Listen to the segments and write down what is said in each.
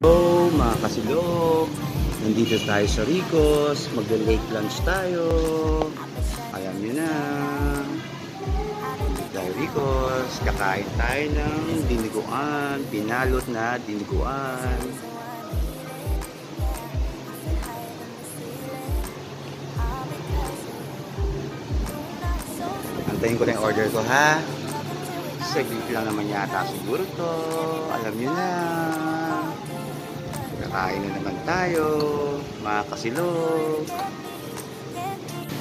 Hello mga kasilog, nandito tayo sa Ricos, magla-lake lunch tayo. Alam nyo na, nandito tayo Ricos, kakain tayo ng diniguan, pinalot na diniguan. Antayin ko na yung order ko ha. Saglit lang naman yata siguro to, alam nyo na. Kakain na naman tayo, mga kasilog.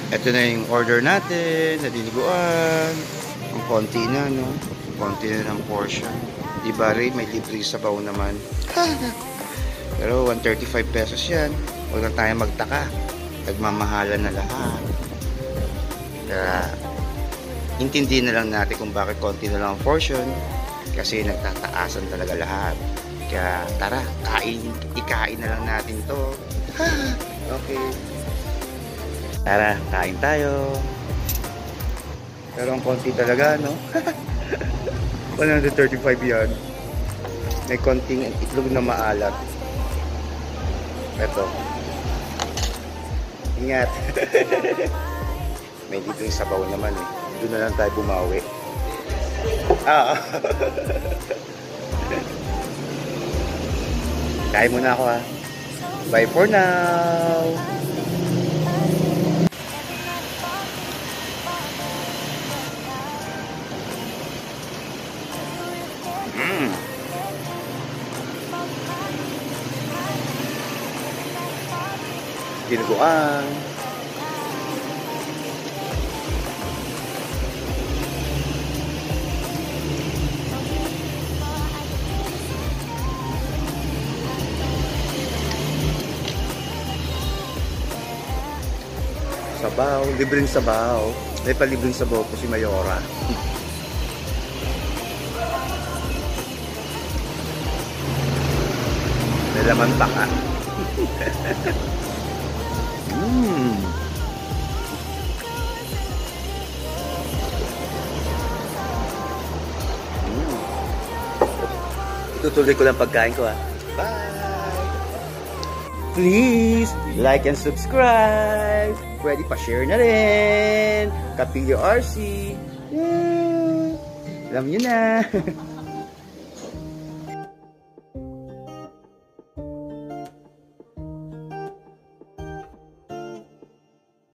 Ito na yung order natin, na diniguan. Ang konti na, no? Ang konti na ng portion. Di ba rin, may libre sabaw naman. Pero 135 pesos yan. Huwag lang tayo magtaka. Nagmamahalan na lahat. Kaya, intindihin na lang natin kung bakit konti na lang ang portion. Kasi nagtataasan talaga lahat. Kaya tara, ikain na lang natin to. Okay. Tara, kain tayo. Pero ang konti talaga, no? 135 yan. May konting itlog na maalat. Ito. Ingat. May libreng sabaw naman eh. Doon na lang tayo bumawi. Kain muna ako ha. Bye for now. Dinuguan. Sabaw, libreng sabaw. May palibreng sabaw po si Mayora. May laman pa ka. Itutuloy ko lang pagkain ko ha. Bye! Please like and subscribe. Pwede pa share na rin. Kapilyo RC. Yeah. Alam nyo na.